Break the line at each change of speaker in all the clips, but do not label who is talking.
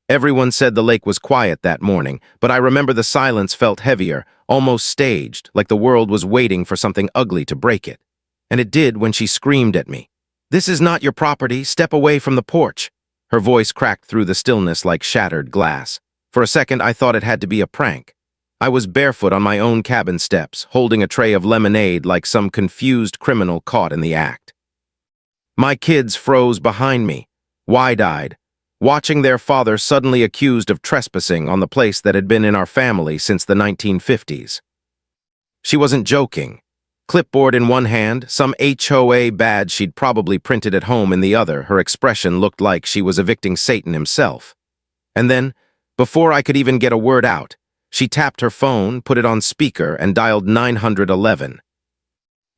Everyone said the lake was quiet that morning, but I remember the silence felt heavier, almost staged, like the world was waiting for something ugly to break it. And it did when she screamed at me. "This is not your property. Step away from the porch." Her voice cracked through the stillness like shattered glass. For a second, I thought it had to be a prank. I was barefoot on my own cabin steps, holding a tray of lemonade like some confused criminal caught in the act. My kids froze behind me, wide-eyed, watching their father suddenly accused of trespassing on the place that had been in our family since the 1950s. She wasn't joking. Clipboard in one hand, some HOA badge she'd probably printed at home in the other, her expression looked like she was evicting Satan himself. And then, before I could even get a word out, she tapped her phone, put it on speaker, and dialed 911.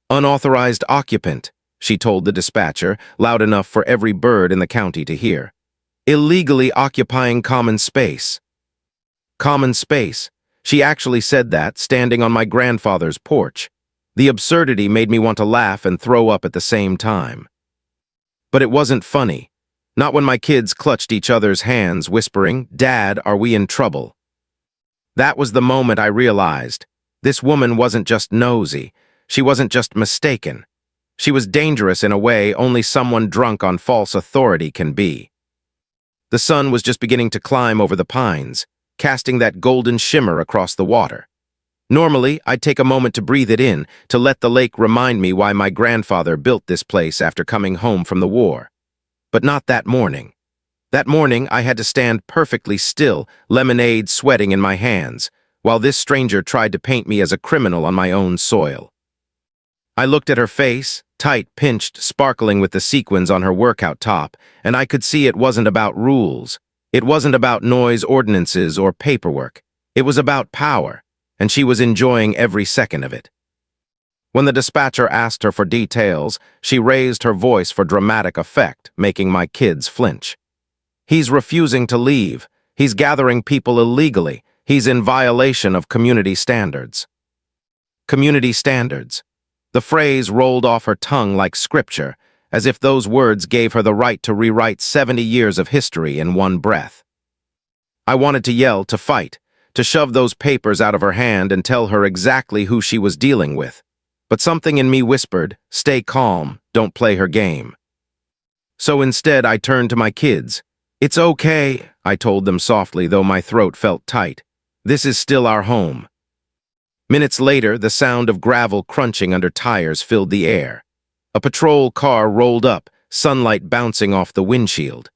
"Unauthorized occupant," she told the dispatcher, loud enough for every bird in the county to hear. "Illegally occupying common space." Common space. She actually said that, standing on my grandfather's porch. The absurdity made me want to laugh and throw up at the same time. But it wasn't funny. Not when my kids clutched each other's hands, whispering, "Dad, are we in trouble?" That was the moment I realized. This woman wasn't just nosy. She wasn't just mistaken. She was dangerous in a way only someone drunk on false authority can be. The sun was just beginning to climb over the pines, casting that golden shimmer across the water. Normally, I'd take a moment to breathe it in, to let the lake remind me why my grandfather built this place after coming home from the war. But not that morning. That morning, I had to stand perfectly still, lemonade sweating in my hands, while this stranger tried to paint me as a criminal on my own soil. I looked at her face, tight, pinched, sparkling with the sequins on her workout top, and I could see it wasn't about rules. It wasn't about noise ordinances or paperwork. It was about power, and she was enjoying every second of it. When the dispatcher asked her for details, she raised her voice for dramatic effect, making my kids flinch. "He's refusing to leave. He's gathering people illegally. He's in violation of community standards." Community standards. The phrase rolled off her tongue like scripture, as if those words gave her the right to rewrite 70 years of history in one breath. I wanted to yell, to fight, to shove those papers out of her hand and tell her exactly who she was dealing with. But something in me whispered, "Stay calm, don't play her game." So instead, I turned to my kids. "It's okay," I told them softly, though my throat felt tight. "This is still our home." Minutes later, the sound of gravel crunching under tires filled the air. A patrol car rolled up, sunlight bouncing off the windshield.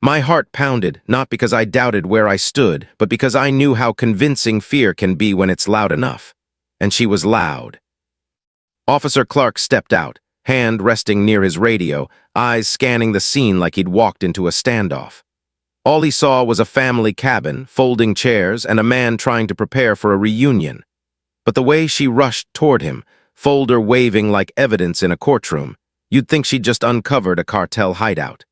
My heart pounded, not because I doubted where I stood, but because I knew how convincing fear can be when it's loud enough. And she was loud. Officer Clark stepped out, hand resting near his radio, eyes scanning the scene like he'd walked into a standoff. All he saw was a family cabin, folding chairs, and a man trying to prepare for a reunion. But the way she rushed toward him, folder waving like evidence in a courtroom, you'd think she'd just uncovered a cartel hideout.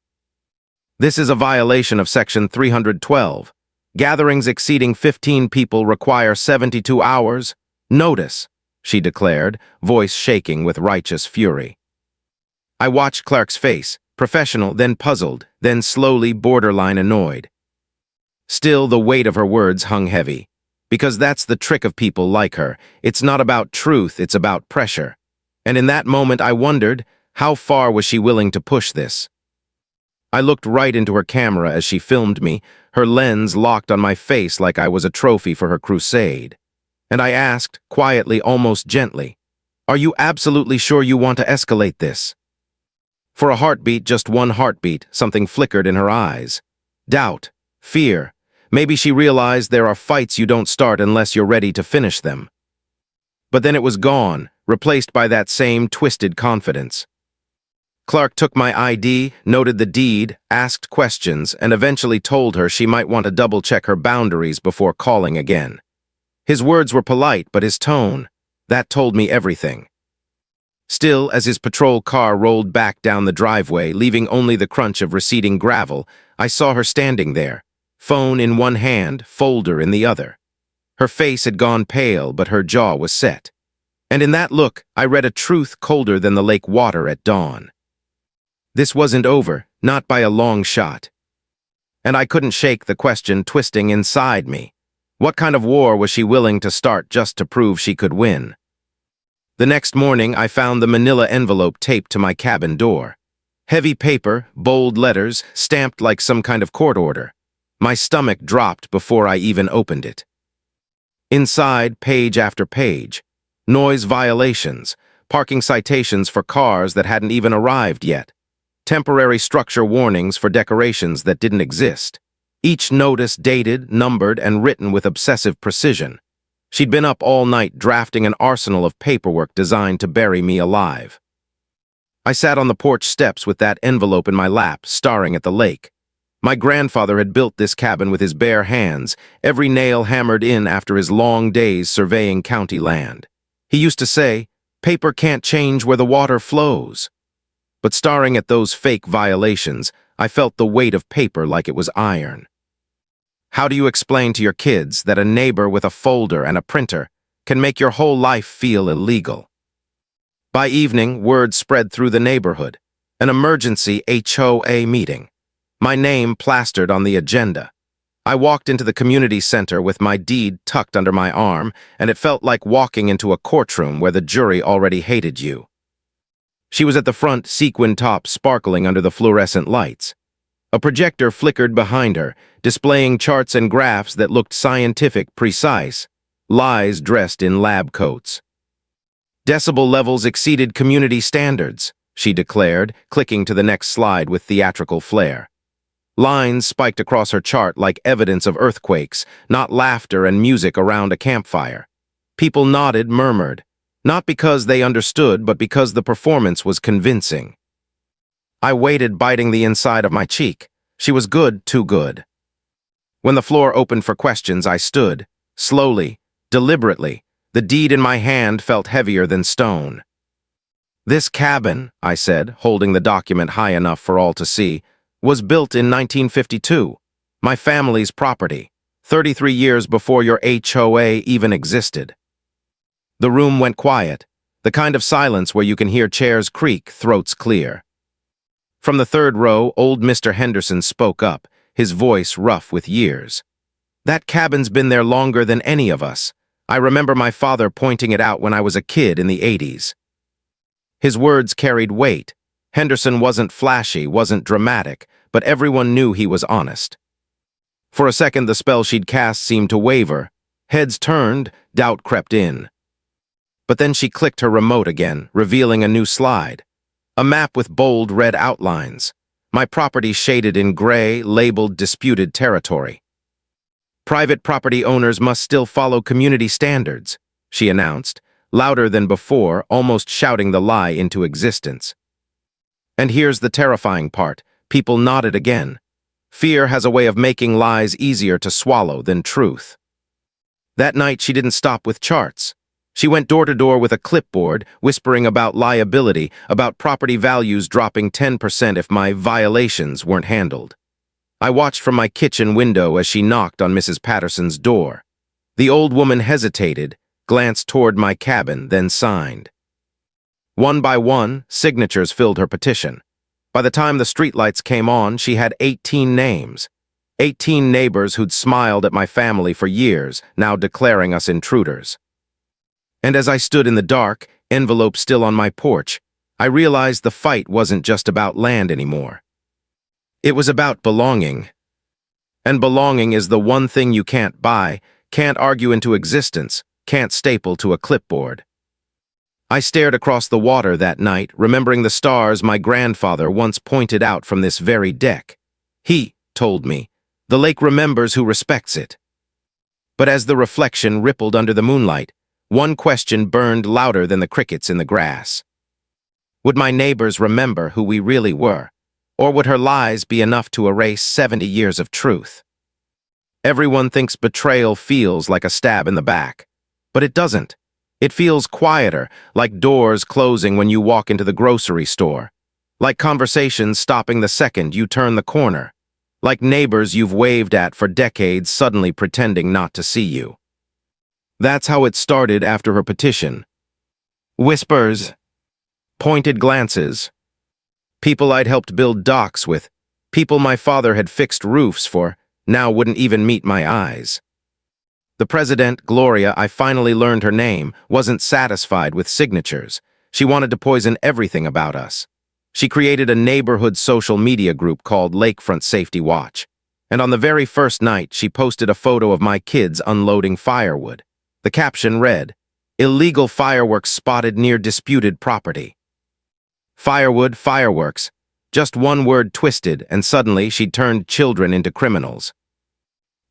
"This is a violation of Section 312. Gatherings exceeding 15 people require 72 hours. Notice," she declared, voice shaking with righteous fury. I watched Clark's face, professional, then puzzled, then slowly borderline annoyed. Still, the weight of her words hung heavy. Because that's the trick of people like her. It's not about truth, it's about pressure. And in that moment I wondered, how far was she willing to push this? I looked right into her camera as she filmed me, her lens locked on my face like I was a trophy for her crusade. And I asked, quietly, almost gently, "Are you absolutely sure you want to escalate this?" For a heartbeat, just one heartbeat, something flickered in her eyes. Doubt, fear. Maybe she realized there are fights you don't start unless you're ready to finish them. But then it was gone, replaced by that same twisted confidence. Clark took my ID, noted the deed, asked questions, and eventually told her she might want to double-check her boundaries before calling again. His words were polite, but his tone, that told me everything. Still, as his patrol car rolled back down the driveway, leaving only the crunch of receding gravel, I saw her standing there, phone in one hand, folder in the other. Her face had gone pale, but her jaw was set. And in that look, I read a truth colder than the lake water at dawn. This wasn't over, not by a long shot. And I couldn't shake the question twisting inside me. What kind of war was she willing to start just to prove she could win? The next morning, I found the manila envelope taped to my cabin door. Heavy paper, bold letters, stamped like some kind of court order. My stomach dropped before I even opened it. Inside, page after page. Noise violations, parking citations for cars that hadn't even arrived yet. Temporary structure warnings for decorations that didn't exist. Each notice dated, numbered, and written with obsessive precision. She'd been up all night drafting an arsenal of paperwork designed to bury me alive. I sat on the porch steps with that envelope in my lap, staring at the lake. My grandfather had built this cabin with his bare hands, every nail hammered in after his long days surveying county land. He used to say, "Paper can't change where the water flows." But staring at those fake violations, I felt the weight of paper like it was iron. How do you explain to your kids that a neighbor with a folder and a printer can make your whole life feel illegal? By evening, word spread through the neighborhood. An emergency HOA meeting. My name plastered on the agenda. I walked into the community center with my deed tucked under my arm, and it felt like walking into a courtroom where the jury already hated you. She was at the front, sequin top sparkling under the fluorescent lights. A projector flickered behind her, displaying charts and graphs that looked scientific, precise, lies dressed in lab coats. Decibel levels exceeded community standards, she declared, clicking to the next slide with theatrical flair. Lines spiked across her chart like evidence of earthquakes, not laughter and music around a campfire. People nodded, murmured, not because they understood, but because the performance was convincing. I waited, biting the inside of my cheek. She was good, too good. When the floor opened for questions, I stood, slowly, deliberately. The deed in my hand felt heavier than stone. "This cabin," I said, holding the document high enough for all to see, "was built in 1952, my family's property, 33 years before your HOA even existed." The room went quiet, the kind of silence where you can hear chairs creak, throats clear. From the third row, old Mr. Henderson spoke up, his voice rough with years. "That cabin's been there longer than any of us. I remember my father pointing it out when I was a kid in the 80s. His words carried weight. Henderson wasn't flashy, wasn't dramatic, but everyone knew he was honest. For a second, the spell she'd cast seemed to waver. Heads turned, doubt crept in. But then she clicked her remote again, revealing a new slide. A map with bold red outlines. My property shaded in gray, labeled disputed territory. "Private property owners must still follow community standards," she announced, louder than before, almost shouting the lie into existence. And here's the terrifying part. People nodded again. Fear has a way of making lies easier to swallow than truth. That night, she didn't stop with charts. She went door to door with a clipboard, whispering about liability, about property values dropping 10% if my violations weren't handled. I watched from my kitchen window as she knocked on Mrs. Patterson's door. The old woman hesitated, glanced toward my cabin, then signed. One by one, signatures filled her petition. By the time the streetlights came on, she had 18 names. 18 neighbors who'd smiled at my family for years, now declaring us intruders. And as I stood in the dark, envelope still on my porch, I realized the fight wasn't just about land anymore. It was about belonging. And belonging is the one thing you can't buy, can't argue into existence, can't staple to a clipboard. I stared across the water that night, remembering the stars my grandfather once pointed out from this very deck. He told me, "The lake remembers who respects it." But as the reflection rippled under the moonlight, one question burned louder than the crickets in the grass. Would my neighbors remember who we really were? Or would her lies be enough to erase 70 years of truth? Everyone thinks betrayal feels like a stab in the back. But it doesn't. It feels quieter, like doors closing when you walk into the grocery store. Like conversations stopping the second you turn the corner. Like neighbors you've waved at for decades suddenly pretending not to see you. That's how it started after her petition. Whispers. Pointed glances. People I'd helped build docks with. People my father had fixed roofs for now wouldn't even meet my eyes. The president, Gloria, I finally learned her name, wasn't satisfied with signatures. She wanted to poison everything about us. She created a neighborhood social media group called Lakefront Safety Watch. And on the very first night, she posted a photo of my kids unloading firewood. The caption read, "Illegal fireworks spotted near disputed property." Firewood, fireworks. Just one word twisted, and suddenly she'd turned children into criminals.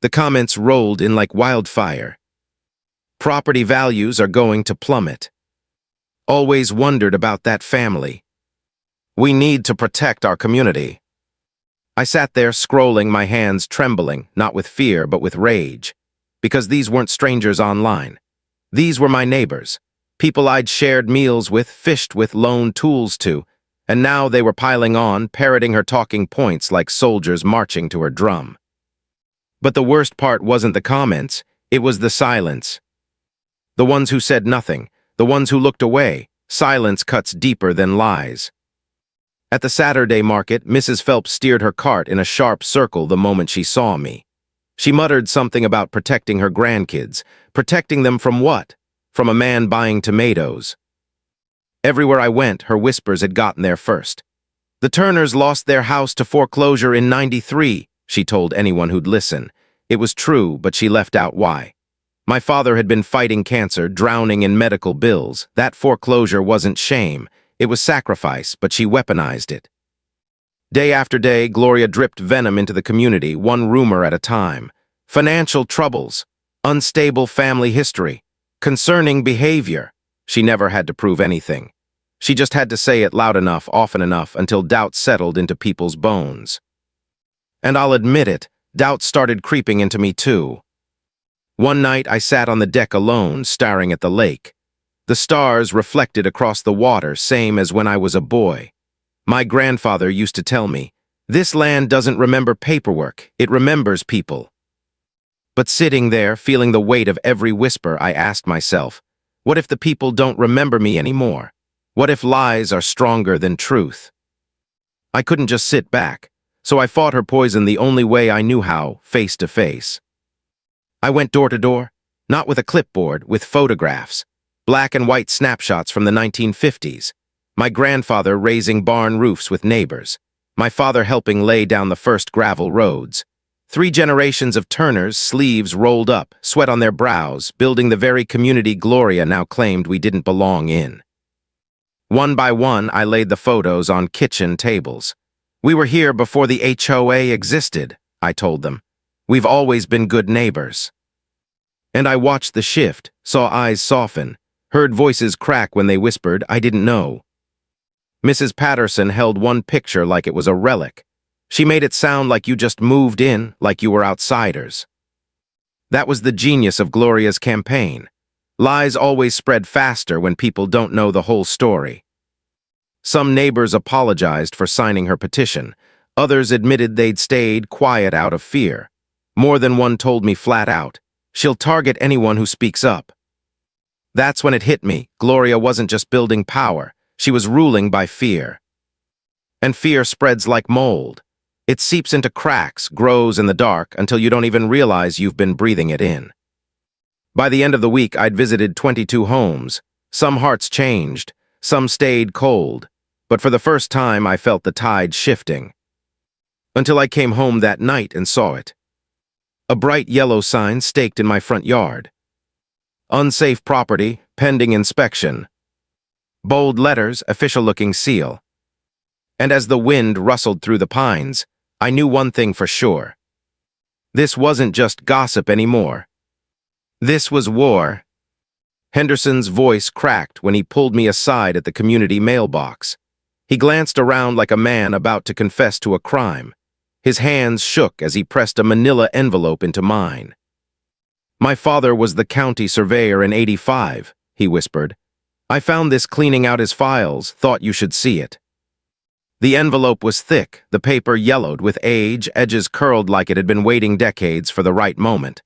The comments rolled in like wildfire. Property values are going to plummet. Always wondered about that family. We need to protect our community. I sat there scrolling, my hands trembling, not with fear but with rage. Because these weren't strangers online. These were my neighbors. People I'd shared meals with, fished with, loaned tools to. And now they were piling on, parroting her talking points like soldiers marching to her drum. But the worst part wasn't the comments, it was the silence. The ones who said nothing, the ones who looked away. Silence cuts deeper than lies. At the Saturday market, Mrs. Phelps steered her cart in a sharp circle the moment she saw me. She muttered something about protecting her grandkids. Protecting them from what? From a man buying tomatoes. Everywhere I went, her whispers had gotten there first. The Turners lost their house to foreclosure in '93, she told anyone who'd listen. It was true, but she left out why. My father had been fighting cancer, drowning in medical bills. That foreclosure wasn't shame. It was sacrifice, but she weaponized it. Day after day, Gloria dripped venom into the community, one rumor at a time. Financial troubles, unstable family history, concerning behavior. She never had to prove anything. She just had to say it loud enough, often enough, until doubt settled into people's bones. And I'll admit it, doubt started creeping into me too. One night I sat on the deck alone, staring at the lake. The stars reflected across the water, same as when I was a boy. My grandfather used to tell me, "This land doesn't remember paperwork, it remembers people." But sitting there, feeling the weight of every whisper, I asked myself, what if the people don't remember me anymore? What if lies are stronger than truth? I couldn't just sit back, so I fought her poison the only way I knew how, face to face. I went door to door, not with a clipboard, with photographs, black and white snapshots from the 1950s, my grandfather raising barn roofs with neighbors, my father helping lay down the first gravel roads. 3 generations of Turners, sleeves rolled up, sweat on their brows, building the very community Gloria now claimed we didn't belong in. One by one, I laid the photos on kitchen tables. We were here before the HOA existed, I told them. We've always been good neighbors. And I watched the shift, saw eyes soften, heard voices crack when they whispered, I didn't know. Mrs. Patterson held one picture like it was a relic. She made it sound like you just moved in, like you were outsiders. That was the genius of Gloria's campaign. Lies always spread faster when people don't know the whole story. Some neighbors apologized for signing her petition. Others admitted they'd stayed quiet out of fear. More than one told me flat out, she'll target anyone who speaks up. That's when it hit me. Gloria wasn't just building power. She was ruling by fear. And fear spreads like mold. It seeps into cracks, grows in the dark, until you don't even realize you've been breathing it in. By the end of the week, I'd visited 22 homes. Some hearts changed, some stayed cold, but for the first time I felt the tide shifting. Until I came home that night and saw it. A bright yellow sign staked in my front yard. Unsafe property, pending inspection. Bold letters, official-looking seal. And as the wind rustled through the pines, I knew one thing for sure. This wasn't just gossip anymore. This was war. Henderson's voice cracked when he pulled me aside at the community mailbox. He glanced around like a man about to confess to a crime. His hands shook as he pressed a manila envelope into mine. My father was the county surveyor in '85, he whispered. I found this cleaning out his files, thought you should see it. The envelope was thick, the paper yellowed with age, edges curled like it had been waiting decades for the right moment.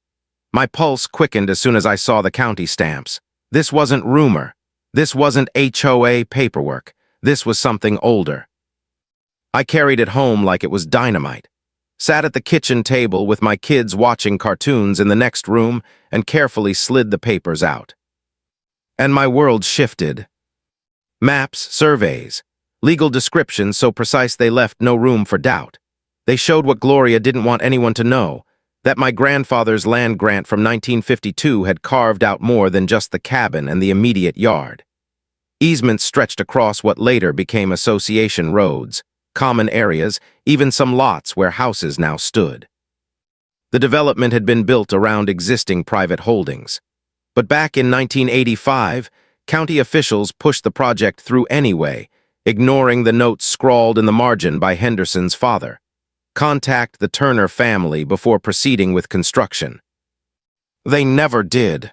My pulse quickened as soon as I saw the county stamps. This wasn't rumor. This wasn't HOA paperwork. This was something older. I carried it home like it was dynamite. Sat at the kitchen table with my kids watching cartoons in the next room and carefully slid the papers out. And my world shifted. Maps, surveys, legal descriptions so precise they left no room for doubt. They showed what Gloria didn't want anyone to know, that my grandfather's land grant from 1952 had carved out more than just the cabin and the immediate yard. Easements stretched across what later became association roads, common areas, even some lots where houses now stood. The development had been built around existing private holdings. But back in 1985, county officials pushed the project through anyway, ignoring the notes scrawled in the margin by Henderson's father. Contact the Turner family before proceeding with construction. They never did.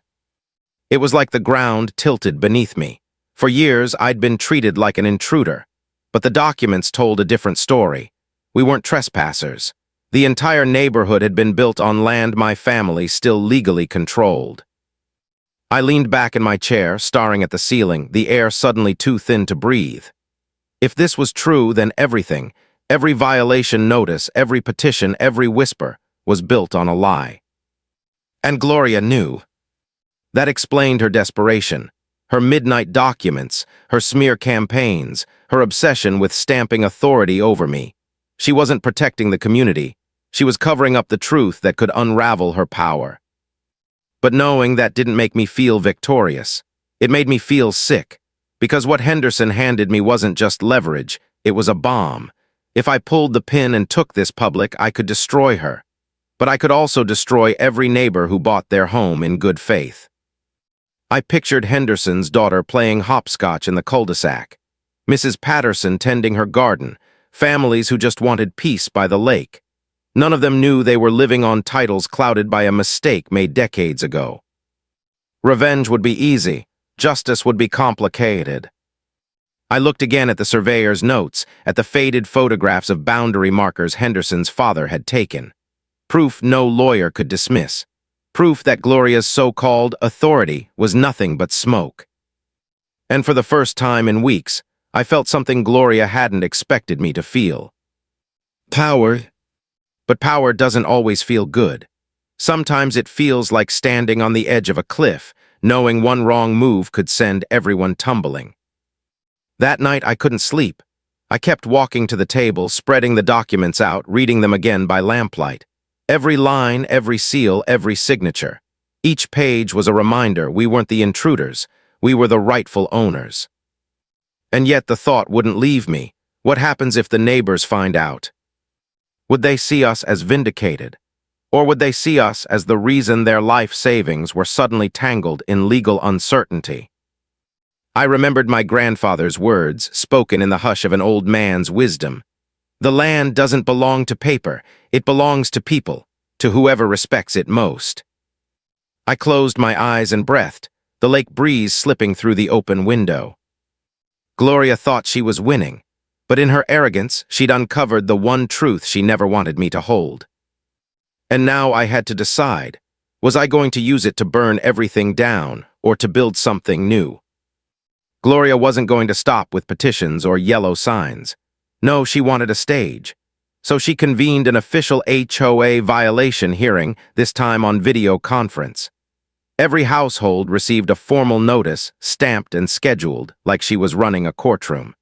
It was like the ground tilted beneath me. For years, I'd been treated like an intruder. But the documents told a different story. We weren't trespassers. The entire neighborhood had been built on land my family still legally controlled. I leaned back in my chair, staring at the ceiling, the air suddenly too thin to breathe. If this was true, then everything, every violation notice, every petition, every whisper, was built on a lie. And Gloria knew. That explained her desperation, her midnight documents, her smear campaigns, her obsession with stamping authority over me. She wasn't protecting the community. She was covering up the truth that could unravel her power. But knowing that didn't make me feel victorious. It made me feel sick, because what Henderson handed me wasn't just leverage, it was a bomb. If I pulled the pin and took this public, I could destroy her. But I could also destroy every neighbor who bought their home in good faith. I pictured Henderson's daughter playing hopscotch in the cul-de-sac, Mrs. Patterson tending her garden, families who just wanted peace by the lake. None of them knew they were living on titles clouded by a mistake made decades ago. Revenge would be easy, justice would be complicated. I looked again at the surveyor's notes, at the faded photographs of boundary markers Henderson's father had taken. Proof no lawyer could dismiss. Proof that Gloria's so-called authority was nothing but smoke. And for the first time in weeks, I felt something Gloria hadn't expected me to feel. Power. But power doesn't always feel good. Sometimes it feels like standing on the edge of a cliff, knowing one wrong move could send everyone tumbling. That night I couldn't sleep. I kept walking to the table, spreading the documents out, reading them again by lamplight. Every line, every seal, every signature. Each page was a reminder we weren't the intruders, we were the rightful owners. And yet the thought wouldn't leave me. What happens if the neighbors find out? Would they see us as vindicated? Or would they see us as the reason their life savings were suddenly tangled in legal uncertainty? I remembered my grandfather's words, spoken in the hush of an old man's wisdom. The land doesn't belong to paper, it belongs to people, to whoever respects it most. I closed my eyes and breathed, the lake breeze slipping through the open window. Gloria thought she was winning, but in her arrogance, she'd uncovered the one truth she never wanted me to hold. And now I had to decide, was I going to use it to burn everything down or to build something new? Gloria wasn't going to stop with petitions or yellow signs. No, she wanted a stage. So she convened an official HOA violation hearing, this time on video conference. Every household received a formal notice, stamped and scheduled, like she was running a courtroom.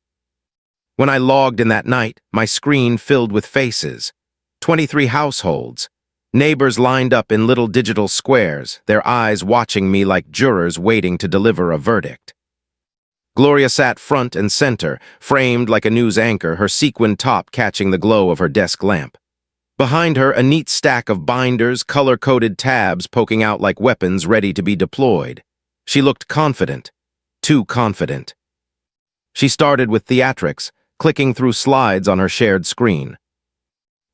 When I logged in that night, my screen filled with faces. 23 households. Neighbors lined up in little digital squares, their eyes watching me like jurors waiting to deliver a verdict. Gloria sat front and center, framed like a news anchor, her sequined top catching the glow of her desk lamp. Behind her, a neat stack of binders, color-coded tabs poking out like weapons ready to be deployed. She looked confident, too confident. She started with theatrics, clicking through slides on her shared screen.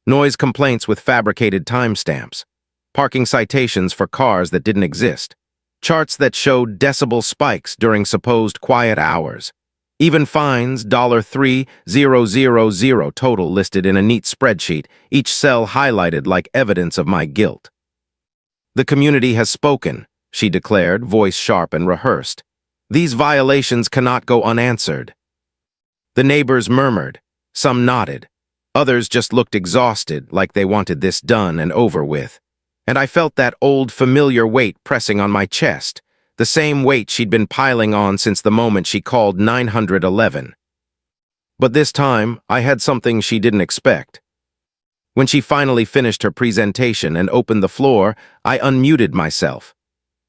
Noise complaints with fabricated timestamps, parking citations for cars that didn't exist, charts that showed decibel spikes during supposed quiet hours, even fines $3,000 total listed in a neat spreadsheet, each cell highlighted like evidence of my guilt. The community has spoken, she declared, voice sharp and rehearsed. These violations cannot go unanswered. The neighbors murmured, Some nodded. Others just looked exhausted, like they wanted this done and over with. And I felt that old familiar weight pressing on my chest, the same weight she'd been piling on since the moment she called 911. But this time, I had something she didn't expect. When she finally finished her presentation and opened the floor, I unmuted myself.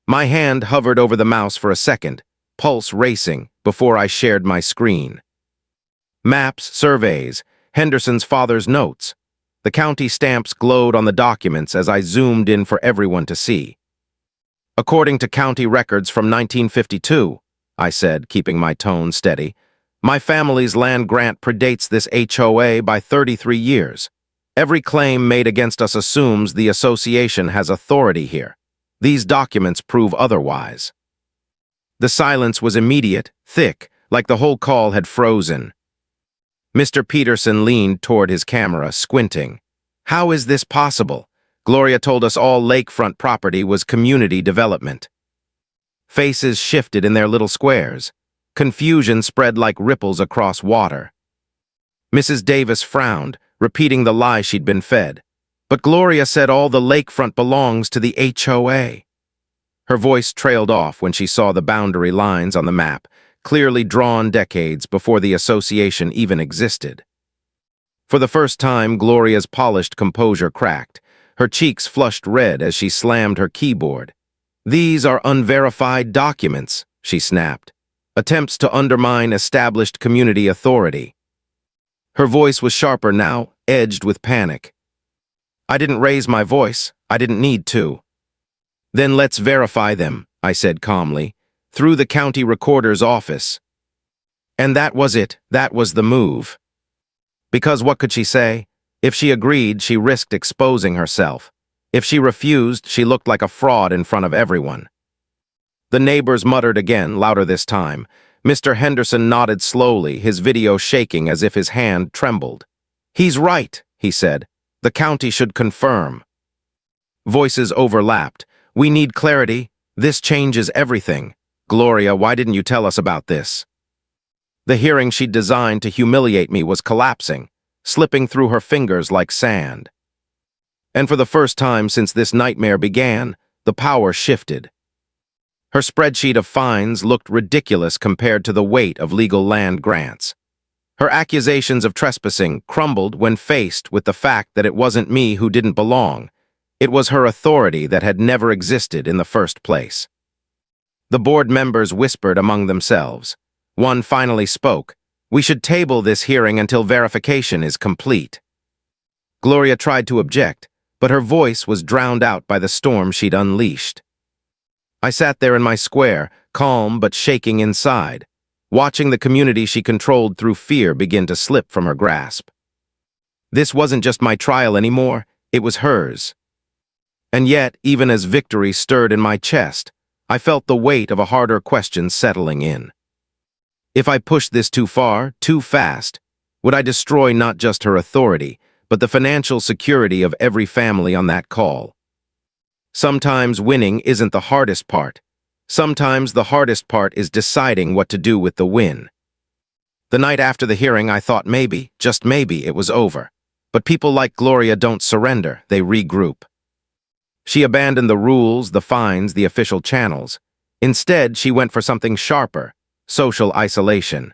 My hand hovered over the mouse for a second, pulse racing, before I shared my screen. Maps, surveys, Henderson's father's notes. The county stamps glowed on the documents as I zoomed in for everyone to see. According to county records from 1952, I said, keeping my tone steady, my family's land grant predates this HOA by 33 years. Every claim made against us assumes the association has authority here. These documents prove otherwise. The silence was immediate, thick, like the whole call had frozen. Mr. Peterson leaned toward his camera, squinting. How is this possible? Gloria told us all lakefront property was community development. Faces shifted in their little squares. Confusion spread like ripples across water. Mrs. Davis frowned, repeating the lie she'd been fed. But Gloria said all the lakefront belongs to the HOA. Her voice trailed off when she saw the boundary lines on the map, clearly drawn decades before the association even existed. For the first time, Gloria's polished composure cracked. Her cheeks flushed red as she slammed her keyboard. These are unverified documents, she snapped. Attempts to undermine established community authority. Her voice was sharper now, edged with panic. I didn't raise my voice. I didn't need to. Then let's verify them, I said calmly, through the county recorder's office. And that was it. That was the move. Because what could she say? If she agreed, she risked exposing herself. If she refused, she looked like a fraud in front of everyone. The neighbors muttered again, louder this time. Mr. Henderson nodded slowly, his video shaking as if his hand trembled. He's right, he said. The county should confirm. Voices overlapped. We need clarity. This changes everything. Gloria, why didn't you tell us about this? The hearing she'd designed to humiliate me was collapsing, slipping through her fingers like sand. And for the first time since this nightmare began, the power shifted. Her spreadsheet of fines looked ridiculous compared to the weight of legal land grants. Her accusations of trespassing crumbled when faced with the fact that it wasn't me who didn't belong. It was her authority that had never existed in the first place. The board members whispered among themselves. One finally spoke. We should table this hearing until verification is complete. Gloria tried to object, but her voice was drowned out by the storm she'd unleashed. I sat there in my square, calm but shaking inside, watching the community she controlled through fear begin to slip from her grasp. This wasn't just my trial anymore, it was hers. And yet, even as victory stirred in my chest, I felt the weight of a harder question settling in. If I pushed this too far, too fast, would I destroy not just her authority, but the financial security of every family on that call? Sometimes winning isn't the hardest part. Sometimes the hardest part is deciding what to do with the win. The night after the hearing, I thought maybe, just maybe, it was over. But people like Gloria don't surrender, they regroup. She abandoned the rules, the fines, the official channels. Instead, she went for something sharper: social isolation.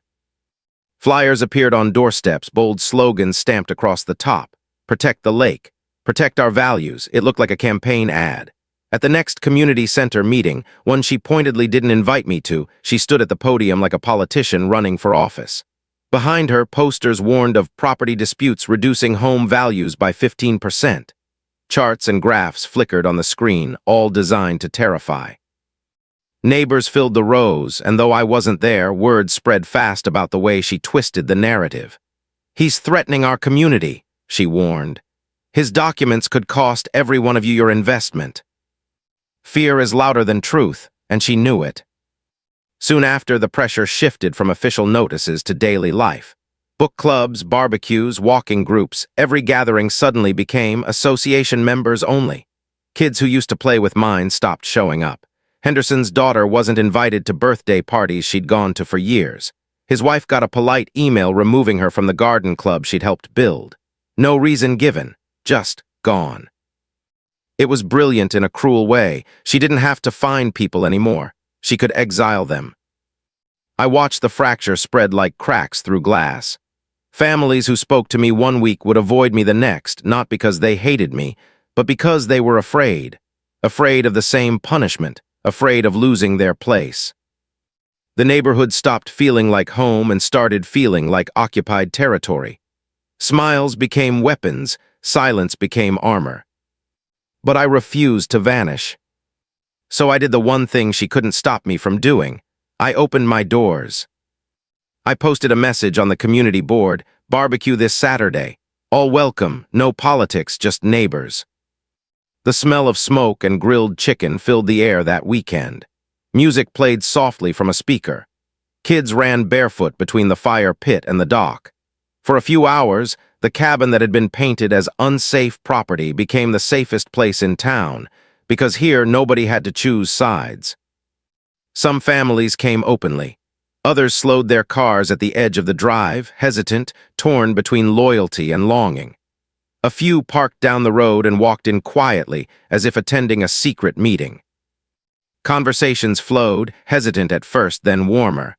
Flyers appeared on doorsteps, bold slogans stamped across the top. Protect the lake. Protect our values. It looked like a campaign ad. At the next community center meeting, one she pointedly didn't invite me to, she stood at the podium like a politician running for office. Behind her, posters warned of property disputes reducing home values by 15%. Charts and graphs flickered on the screen, all designed to terrify. Neighbors filled the rows, and though I wasn't there, word spread fast about the way she twisted the narrative. He's threatening our community, she warned. His documents could cost every one of you your investment. Fear is louder than truth, and she knew it. Soon after, the pressure shifted from official notices to daily life. Book clubs, barbecues, walking groups, every gathering suddenly became association members only. Kids who used to play with mine stopped showing up. Henderson's daughter wasn't invited to birthday parties she'd gone to for years. His wife got a polite email removing her from the garden club she'd helped build. No reason given, just gone. It was brilliant in a cruel way. She didn't have to find people anymore. She could exile them. I watched the fracture spread like cracks through glass. Families who spoke to me one week would avoid me the next, not because they hated me, but because they were afraid. Afraid of the same punishment, afraid of losing their place. The neighborhood stopped feeling like home and started feeling like occupied territory. Smiles became weapons, silence became armor. But I refused to vanish. So I did the one thing she couldn't stop me from doing. I opened my doors. I posted a message on the community board, barbecue this Saturday. All welcome, no politics, just neighbors. The smell of smoke and grilled chicken filled the air that weekend. Music played softly from a speaker. Kids ran barefoot between the fire pit and the dock. For a few hours, the cabin that had been painted as unsafe property became the safest place in town, because here nobody had to choose sides. Some families came openly. Others slowed their cars at the edge of the drive, hesitant, torn between loyalty and longing. A few parked down the road and walked in quietly, as if attending a secret meeting. Conversations flowed, hesitant at first, then warmer.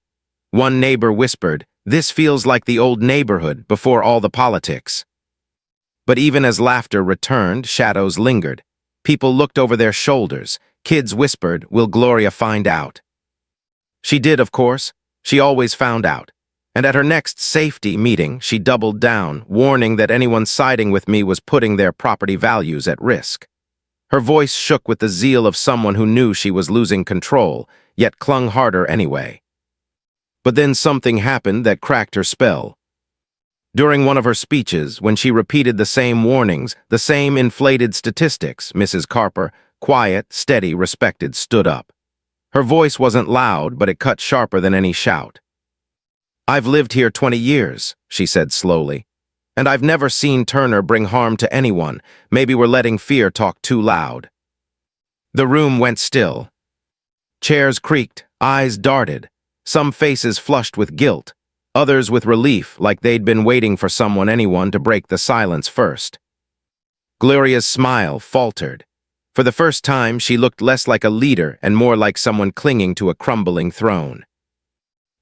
One neighbor whispered, "This feels like the old neighborhood before all the politics." But even as laughter returned, shadows lingered. People looked over their shoulders. Kids whispered, "Will Gloria find out?" She did, of course. She always found out. And at her next safety meeting, she doubled down, warning that anyone siding with me was putting their property values at risk. Her voice shook with the zeal of someone who knew she was losing control, yet clung harder anyway. But then something happened that cracked her spell. During one of her speeches, when she repeated the same warnings, the same inflated statistics, Mrs. Carper, quiet, steady, respected, stood up. Her voice wasn't loud, but it cut sharper than any shout. "I've lived here 20 years, she said slowly, "and I've never seen Turner bring harm to anyone. Maybe we're letting fear talk too loud." The room went still. Chairs creaked, eyes darted, some faces flushed with guilt, others with relief, like they'd been waiting for anyone to break the silence first. Gloria's smile faltered. For the first time, she looked less like a leader and more like someone clinging to a crumbling throne.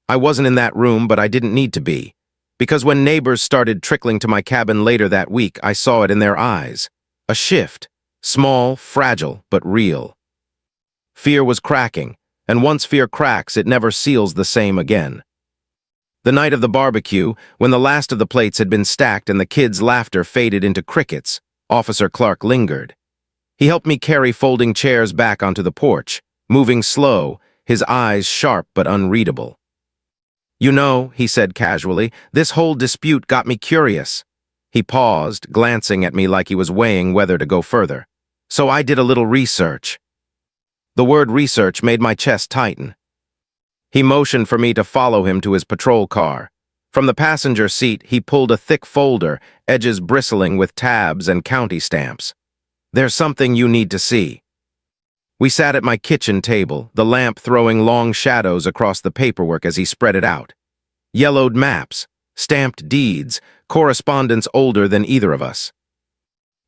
I wasn't in that room, but I didn't need to be, because when neighbors started trickling to my cabin later that week, I saw it in their eyes. A shift, small, fragile, but real. Fear was cracking, and once fear cracks, it never seals the same again. The night of the barbecue, when the last of the plates had been stacked and the kids' laughter faded into crickets, Officer Clark lingered. He helped me carry folding chairs back onto the porch, moving slow, his eyes sharp but unreadable. "You know," he said casually, "this whole dispute got me curious." He paused, glancing at me like he was weighing whether to go further. "So I did a little research." The word research made my chest tighten. He motioned for me to follow him to his patrol car. From the passenger seat, he pulled a thick folder, edges bristling with tabs and county stamps. "There's something you need to see." We sat at my kitchen table, the lamp throwing long shadows across the paperwork as he spread it out. Yellowed maps, stamped deeds, correspondence older than either of us.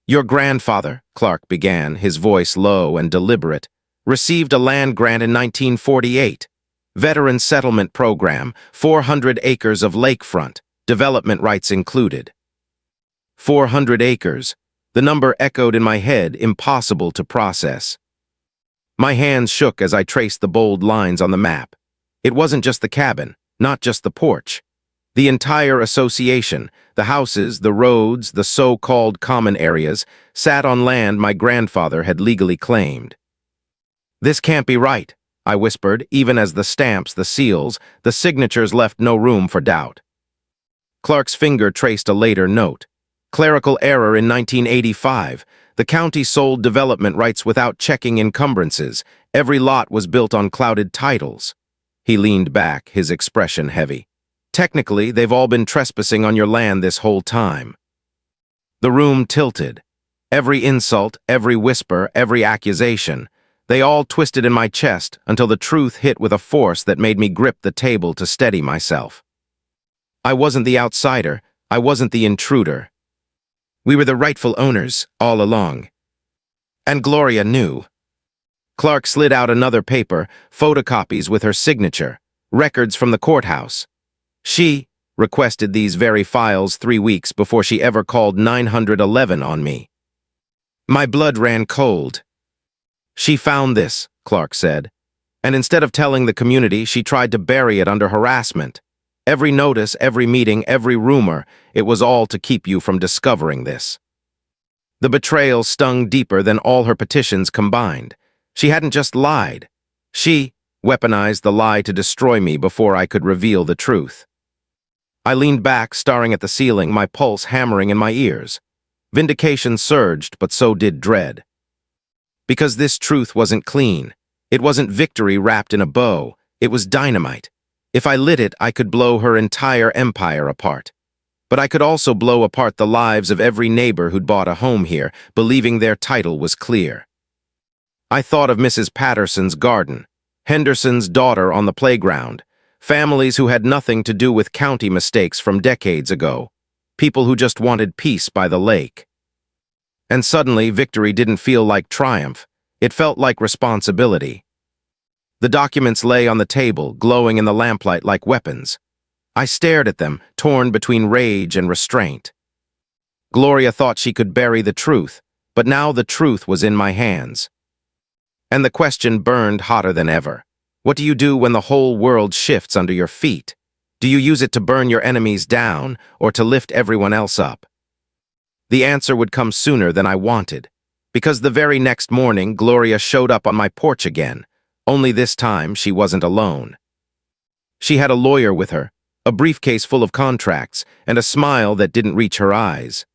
"Your grandfather," Clark began, his voice low and deliberate, "received a land grant in 1948. Veteran settlement program, 400 acres of lakefront, development rights included." 400 acres. The number echoed in my head, impossible to process. My hands shook as I traced the bold lines on the map. It wasn't just the cabin, not just the porch. The entire association, the houses, the roads, the so-called common areas, sat on land my grandfather had legally claimed. "This can't be right," I whispered, even as the stamps, the seals, the signatures left no room for doubt. Clark's finger traced a later note. "Clerical error in 1985. The county sold development rights without checking encumbrances. Every lot was built on clouded titles." He leaned back, his expression heavy. "Technically, they've all been trespassing on your land this whole time." The room tilted. Every insult, every whisper, every accusation, they all twisted in my chest until the truth hit with a force that made me grip the table to steady myself. I wasn't the outsider. I wasn't the intruder. We were the rightful owners all along. And Gloria knew. Clark slid out another paper, photocopies with her signature, records from the courthouse. She requested these very files 3 weeks before she ever called 911 on me. My blood ran cold. She found this, Clark said, and instead of telling the community, she tried to bury it under harassment. Every notice, every meeting, every rumor, it was all to keep you from discovering this. The betrayal stung deeper than all her petitions combined. She hadn't just lied. She weaponized the lie to destroy me before I could reveal the truth. I leaned back, staring at the ceiling, my pulse hammering in my ears. Vindication surged, but so did dread. Because this truth wasn't clean. It wasn't victory wrapped in a bow. It was dynamite. If I lit it, I could blow her entire empire apart. But I could also blow apart the lives of every neighbor who'd bought a home here, believing their title was clear. I thought of Mrs. Patterson's garden, Henderson's daughter on the playground, families who had nothing to do with county mistakes from decades ago, people who just wanted peace by the lake. And suddenly, victory didn't feel like triumph. It felt like responsibility. The documents lay on the table, glowing in the lamplight like weapons. I stared at them, torn between rage and restraint. Gloria thought she could bury the truth, but now the truth was in my hands. And the question burned hotter than ever. What do you do when the whole world shifts under your feet? Do you use it to burn your enemies down, or to lift everyone else up? The answer would come sooner than I wanted, because the very next morning Gloria showed up on my porch again, only this time she wasn't alone. She had a lawyer with her, a briefcase full of contracts, and a smile that didn't reach her eyes.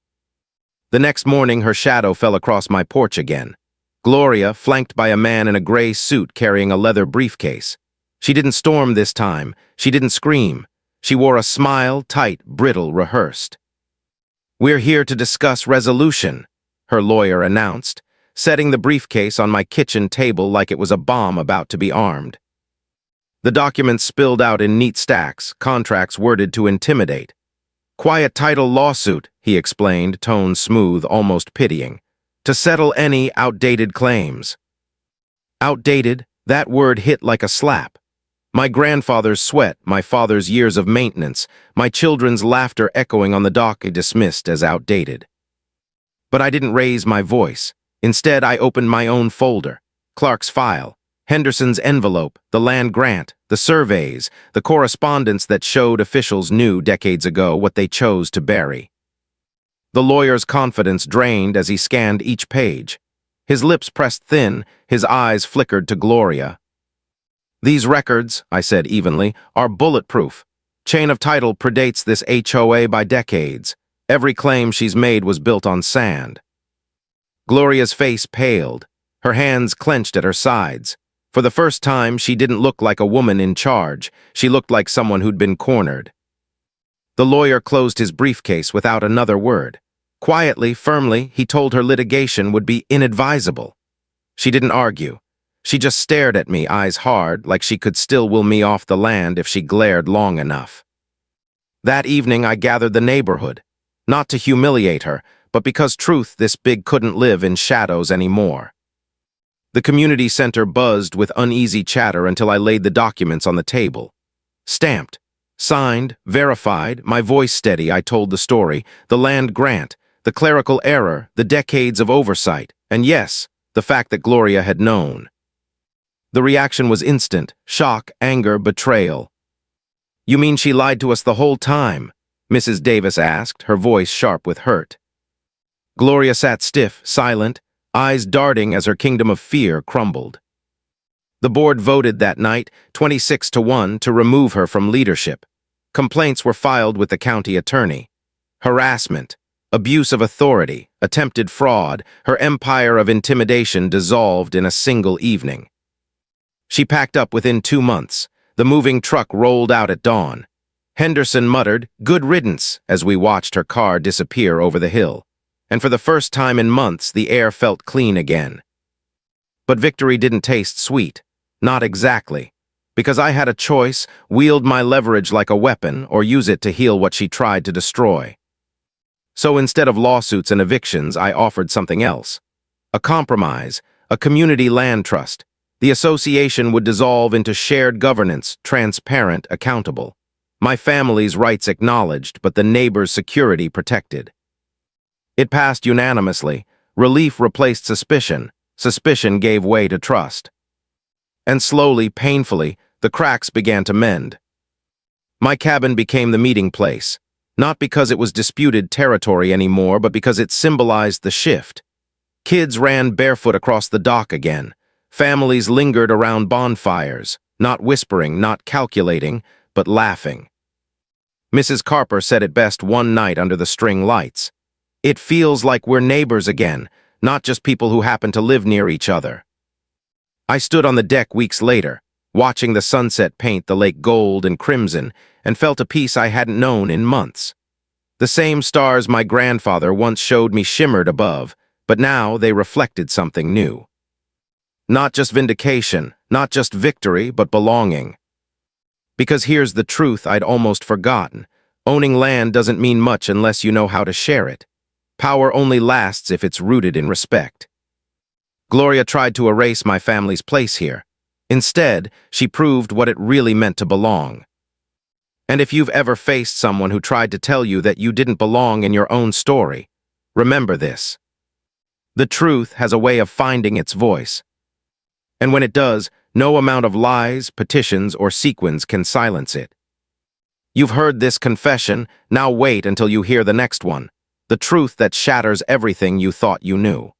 The next morning her shadow fell across my porch again. Gloria, flanked by a man in a gray suit carrying a leather briefcase. She didn't storm this time. She didn't scream. She wore a smile, tight, brittle, rehearsed. "We're here to discuss resolution," her lawyer announced, setting the briefcase on my kitchen table like it was a bomb about to be armed. The documents spilled out in neat stacks, contracts worded to intimidate. "Quiet title lawsuit," he explained, tone smooth, almost pitying, "to settle any outdated claims." Outdated, that word hit like a slap. My grandfather's sweat, my father's years of maintenance, my children's laughter echoing on the dock dismissed as outdated. But I didn't raise my voice. Instead, I opened my own folder, Clark's file, Henderson's envelope, the land grant, the surveys, the correspondence that showed officials knew decades ago what they chose to bury. The lawyer's confidence drained as he scanned each page. His lips pressed thin, his eyes flickered to Gloria. "These records," I said evenly, "are bulletproof. Chain of title predates this HOA by decades. Every claim she's made was built on sand." Gloria's face paled, her hands clenched at her sides. For the first time, she didn't look like a woman in charge. She looked like someone who'd been cornered. The lawyer closed his briefcase without another word. Quietly, firmly, he told her litigation would be inadvisable. She didn't argue. She just stared at me, eyes hard, like she could still will me off the land if she glared long enough. That evening, I gathered the neighborhood, not to humiliate her, but because truth this big couldn't live in shadows anymore. The community center buzzed with uneasy chatter until I laid the documents on the table. Stamped, signed, verified, my voice steady, I told the story, the land grant, the clerical error, the decades of oversight, and yes, the fact that Gloria had known. The reaction was instant: shock, anger, betrayal. "You mean she lied to us the whole time?" Mrs. Davis asked, her voice sharp with hurt. Gloria sat stiff, silent, eyes darting as her kingdom of fear crumbled. The board voted that night, 26-1, to remove her from leadership. Complaints were filed with the county attorney. Harassment, abuse of authority, attempted fraud, her empire of intimidation dissolved in a single evening. She packed up within 2 months. The moving truck rolled out at dawn. Henderson muttered, "Good riddance," as we watched her car disappear over the hill. And for the first time in months, the air felt clean again. But victory didn't taste sweet. Not exactly. Because I had a choice, wield my leverage like a weapon, or use it to heal what she tried to destroy. So instead of lawsuits and evictions, I offered something else. A compromise, a community land trust. The association would dissolve into shared governance, transparent, accountable. My family's rights acknowledged, but the neighbors' security protected. It passed unanimously. Relief replaced suspicion. Suspicion gave way to trust. And slowly, painfully, the cracks began to mend. My cabin became the meeting place, not because it was disputed territory anymore, but because it symbolized the shift. Kids ran barefoot across the dock again. Families lingered around bonfires, not whispering, not calculating, but laughing. Mrs. Carper said it best one night under the string lights. "It feels like we're neighbors again, not just people who happen to live near each other." I stood on the deck weeks later, watching the sunset paint the lake gold and crimson, and felt a peace I hadn't known in months. The same stars my grandfather once showed me shimmered above, but now they reflected something new. Not just vindication, not just victory, but belonging. Because here's the truth I'd almost forgotten. Owning land doesn't mean much unless you know how to share it. Power only lasts if it's rooted in respect. Gloria tried to erase my family's place here. Instead, she proved what it really meant to belong. And if you've ever faced someone who tried to tell you that you didn't belong in your own story, remember this. The truth has a way of finding its voice. And when it does, no amount of lies, petitions, or sequins can silence it. You've heard this confession, now wait until you hear the next one. The truth that shatters everything you thought you knew.